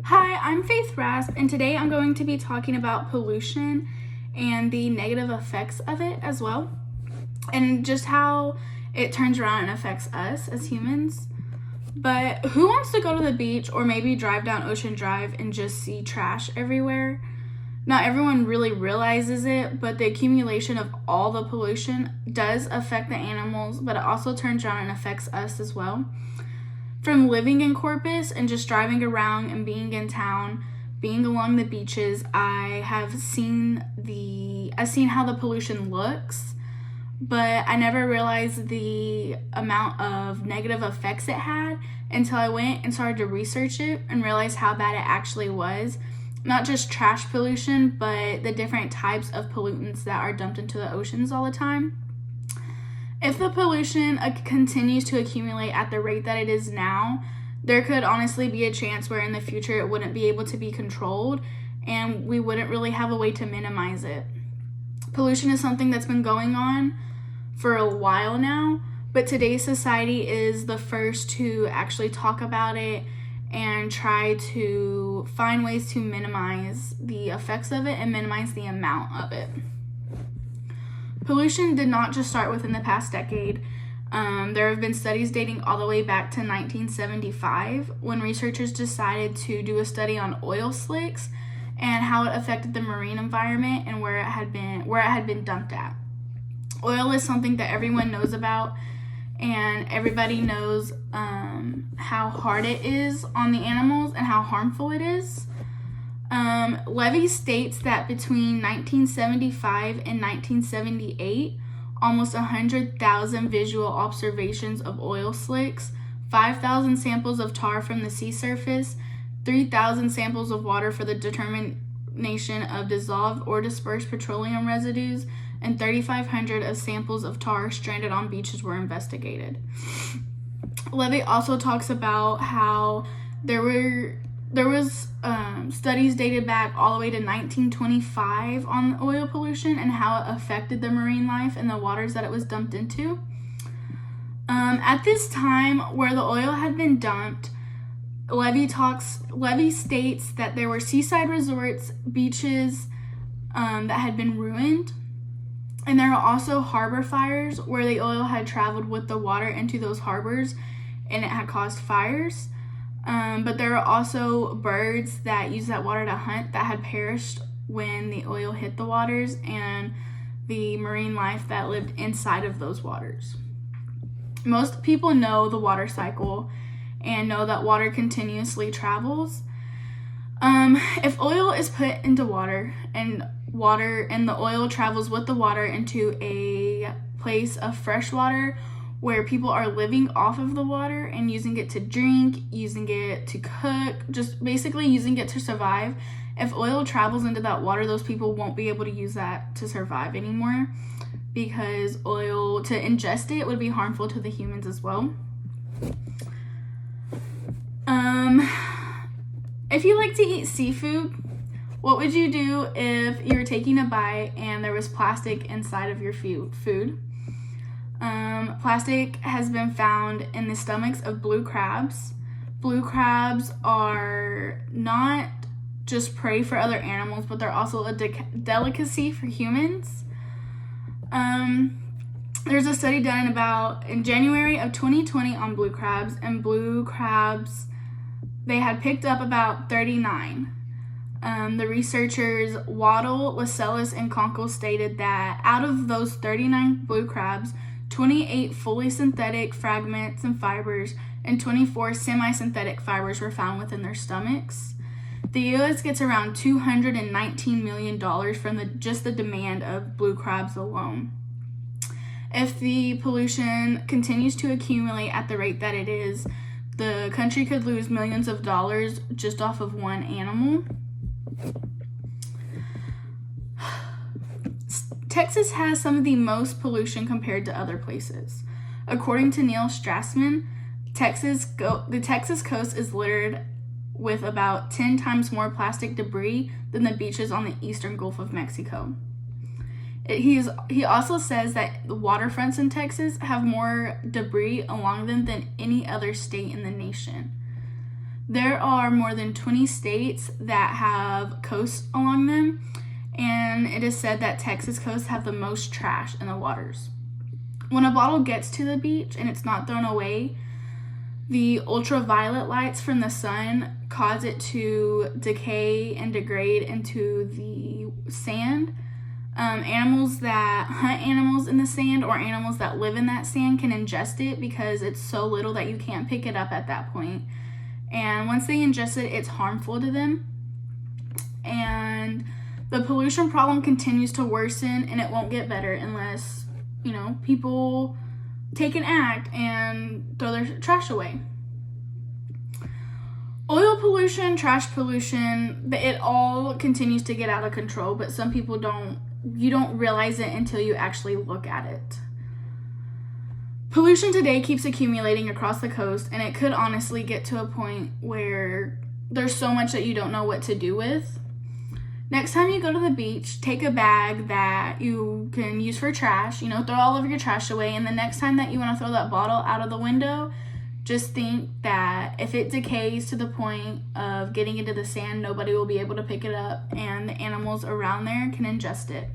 Hi, I'm Faith Rasp, and today I'm going to be talking about pollution and the negative effects of it as well, and just how it turns around and affects us as humans. But who wants to go to the beach or maybe drive down Ocean Drive and just see trash everywhere? Not everyone really realizes it, but the accumulation of all the pollution does affect the animals, but it also turns around and affects us as well. From living in Corpus and just driving around and being in town, being along the beaches, I've seen how the pollution looks, but I never realized the amount of negative effects it had until I went and started to research it and realized how bad it actually was. Not just trash pollution, but the different types of pollutants that are dumped into the oceans all the time. If the pollution continues to accumulate at the rate that it is now, there could honestly be a chance where in the future it wouldn't be able to be controlled and we wouldn't really have a way to minimize it. Pollution is something that's been going on for a while now, but today's society is the first to actually talk about it and try to find ways to minimize the effects of it and minimize the amount of it. Pollution did not just start within the past decade. There have been studies dating all the way back to 1975 when researchers decided to do a study on oil slicks and how it affected the marine environment and where it had been dumped at. Oil is something that everyone knows about, and everybody knows how hard it is on the animals and how harmful it is. Levy states that between 1975 and 1978, almost 100,000 visual observations of oil slicks, 5,000 samples of tar from the sea surface, 3,000 samples of water for the determination of dissolved or dispersed petroleum residues, and 3,500 of samples of tar stranded on beaches were investigated. Levy also talks about how there was studies dated back all the way to 1925 on oil pollution and how it affected the marine life and the waters that it was dumped into. At this time, where the oil had been dumped, Levy states that there were seaside resorts, beaches that had been ruined, and there were also harbor fires where the oil had traveled with the water into those harbors and it had caused fires. But there are also birds that use that water to hunt that had perished when the oil hit the waters, and the marine life that lived inside of those waters. Most people know the water cycle and know that water continuously travels. If oil is put into water and the oil travels with the water into a place of fresh water where people are living off of the water and using it to drink, using it to cook, just basically using it to survive. If oil travels into that water, those people won't be able to use that to survive anymore, because oil, to ingest it, would be harmful to the humans as well. If you like to eat seafood, what would you do if you were taking a bite and there was plastic inside of your food? Plastic has been found in the stomachs of blue crabs. Blue crabs are not just prey for other animals, but they're also a delicacy for humans. There's a study done in January of 2020 on blue crabs, and blue crabs, they had picked up about 39. The researchers Waddle, Lascelles, and Conkle stated that out of those 39 blue crabs, 28 fully synthetic fragments and fibers and 24 semi-synthetic fibers were found within their stomachs. The U.S. gets around $219 million from just the demand of blue crabs alone. If the pollution continues to accumulate at the rate that it is, the country could lose millions of dollars just off of one animal. Texas has some of the most pollution compared to other places. According to Neil Strassman, the Texas coast is littered with about 10 times more plastic debris than the beaches on the eastern Gulf of Mexico. He also says that the waterfronts in Texas have more debris along them than any other state in the nation. There are more than 20 states that have coasts along them, and it is said that Texas coasts have the most trash in the waters. When a bottle gets to the beach and it's not thrown away, the ultraviolet lights from the sun cause it to decay and degrade into the sand. Animals that hunt animals in the sand or animals that live in that sand can ingest it because it's so little that you can't pick it up at that point. And once they ingest it, it's harmful to them. And the pollution problem continues to worsen, and it won't get better unless, people take an act and throw their trash away. Oil pollution, trash pollution, it all continues to get out of control, but some people you don't realize it until you actually look at it. Pollution today keeps accumulating across the coast, and it could honestly get to a point where there's so much that you don't know what to do with. Next time you go to the beach, take a bag that you can use for trash, throw all of your trash away, and the next time that you want to throw that bottle out of the window, just think that if it decays to the point of getting into the sand, nobody will be able to pick it up, and the animals around there can ingest it.